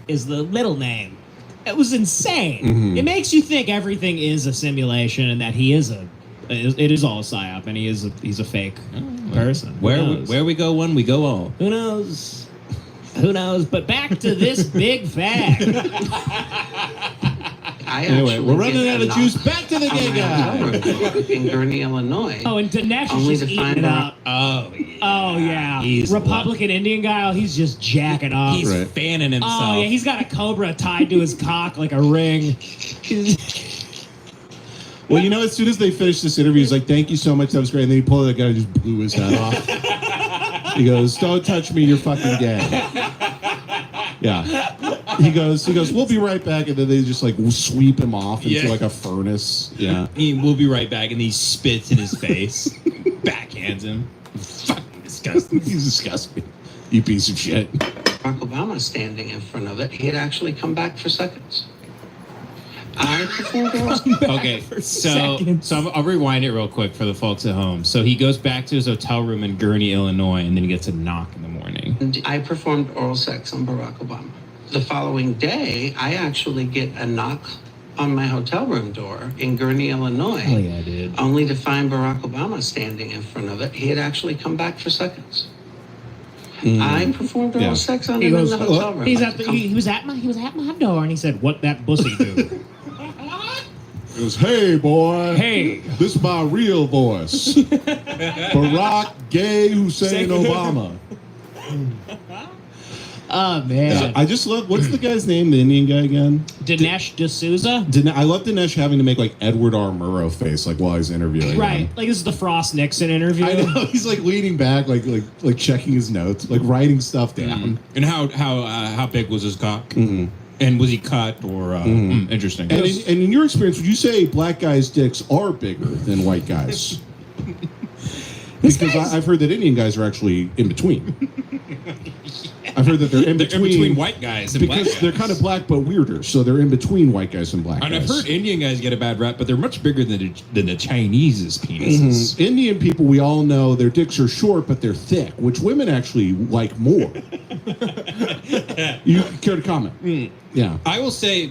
is the middle name. It was insane. Mm-hmm. It makes you think everything is a simulation and that he is it is all a psyop and he's a fake person. Where we go one, we go all. Who knows? Who knows? But back to this big fact. Anyway, we're running out of juice. Back to the gay guy. In Gurnee, Illinois. Oh, and Dinesh Only is just to eating find it out- up. Oh, yeah. Oh, yeah. He's Republican Indian guy, he's just jacking off. He's Right. fanning himself. Oh, yeah, he's got a cobra tied to his cock like a ring. Well, you know, as soon as they finished this interview, he's like, "Thank you so much, that was great." And then he pulled the guy and just blew his head off. He goes, "Don't touch me, you're fucking gay." Yeah. He goes, "We'll be right back," and then they just like sweep him off into Yeah. like a furnace. Yeah. We'll be right back, and he spits in his face, backhands him. Fucking disgusting. He's disgusting. You piece of shit. Barack Obama standing in front of it, he had actually come back for seconds. I performed oral Okay, so seconds. I'll rewind it real quick for the folks at home. So he goes back to his hotel room in Gurnee, Illinois, and then he gets a knock in the morning. I performed oral sex on Barack Obama. The following day, I actually get a knock on my hotel room door in Gurnee, Illinois. Oh, yeah, dude. Only to find Barack Obama standing in front of it. He had actually come back for seconds. I performed oral Yeah. sex on He him in goes, the hotel room. He was at my door and he said, "What that pussy do?" He goes, "Hey, boy. Hey. This is my real voice. Barack Gay Hussein Obama." Oh, man. I just love, what's the guy's name, the Indian guy again? Dinesh D'Souza? I love Dinesh having to make like Edward R. Murrow face like while he's interviewing Right. him. Like, this is the Frost Nixon interview. I know, he's like leaning back, like checking his notes, like writing stuff down. And how big was his cock? Mm-hmm. And was he cut or interesting? And in your experience, would you say black guys' dicks are bigger than white guys? Because I've heard that Indian guys are actually in between. I've heard that they're in between white guys and black because guys. they're kind of black but weirder, so they're in between white guys and black And guys. I've heard Indian guys get a bad rap, but they're much bigger than the Chinese's penises. Indian people, we all know their dicks are short, but they're thick, which women actually like more. You care to comment? Yeah. I will say,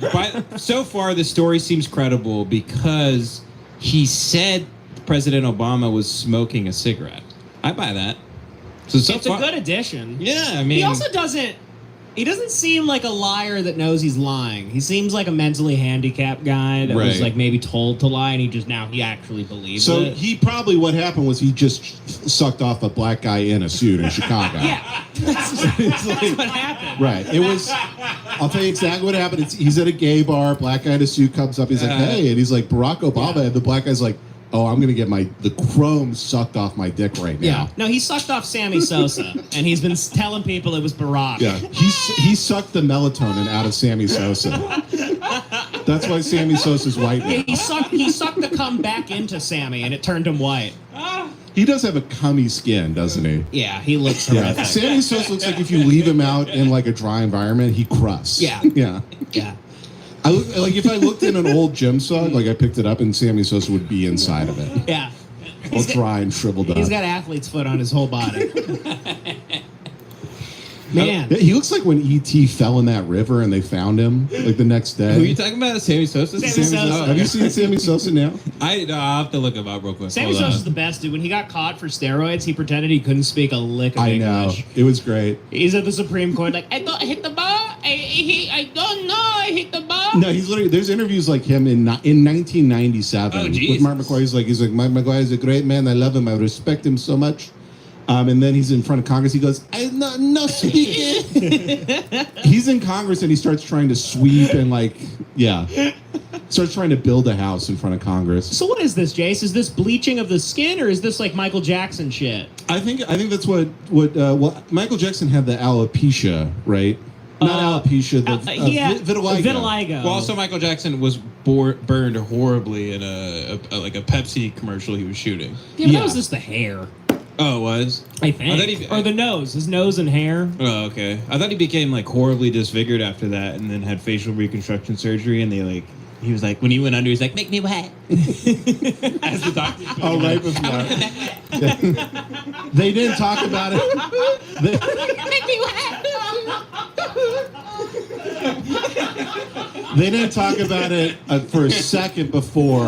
so far, the story seems credible because he said President Obama was smoking a cigarette. I buy that. So It's a far, good addition. Yeah, I mean, He also doesn't seem like a liar that knows he's lying. He seems like a mentally handicapped guy that was Right. like maybe told to lie and he actually believes So it. he probably, what happened was he just sucked off a black guy in a suit in Chicago. Yeah. That's what happened. Right. It was, I'll tell you exactly what happened. He's at a gay bar, black guy in a suit comes up, he's like, "Hey," and he's like, "Barack Obama," and the black guy's like, "Oh, I'm gonna get the chrome sucked off my dick right now." Yeah. No, he sucked off Sammy Sosa, and he's been telling people it was Barack. Yeah, he sucked the melatonin out of Sammy Sosa. That's why Sammy Sosa's white Yeah, now. he sucked the cum back into Sammy, and it turned him white. He does have a cummy skin, doesn't he? Yeah, he looks Yeah. horrific. Sammy Sosa looks like if you leave him out in like a dry environment, he crusts. Yeah. Yeah. Yeah. Like if I looked in an old gym sock, like I picked it up and Sammy Sosa would be inside of it. Yeah. All dry and shriveled up. He's got athlete's foot on his whole body. Man. Yeah, he looks like when E.T. fell in that river and they found him like the next day. who are you talking about? Sammy Sosa? Sammy Sosa. Have you seen Sammy Sosa now? I'll have to look him up real quick. Sammy Hold on. Sosa's the best, dude. When he got caught for steroids, he pretended he couldn't speak a lick of I know. English. It was great. He's at the Supreme Court like, I hit the ball. I don't know. I hit the ball. No, he's literally. There's interviews like him in 1997 Oh, with Jesus. Mark McGuire. He's like, Mark McGuire is a great man. I love him. I respect him so much. And then he's in front of Congress. He goes, "I'm not speaking." He's in Congress and he starts trying to sweep and starts trying to build a house in front of Congress. So what is this, Jace? Is this bleaching of the skin, or is this like Michael Jackson shit? I think that's what Michael Jackson had the alopecia, right? Not alopecia, vitiligo. Vitiligo. Well, also Michael Jackson was burned horribly in a Pepsi commercial he was shooting. yeah, but yeah. that was just the hair, Oh, it was? I think. I thought he- or the nose. His nose and hair. Oh, okay. I thought he became like horribly disfigured after that, and then had facial reconstruction surgery. And he was like, when he went under, he's like, "Make me wet." As the doctor. Oh, right before. They didn't talk about it. Make me wet. They didn't talk about it for a second before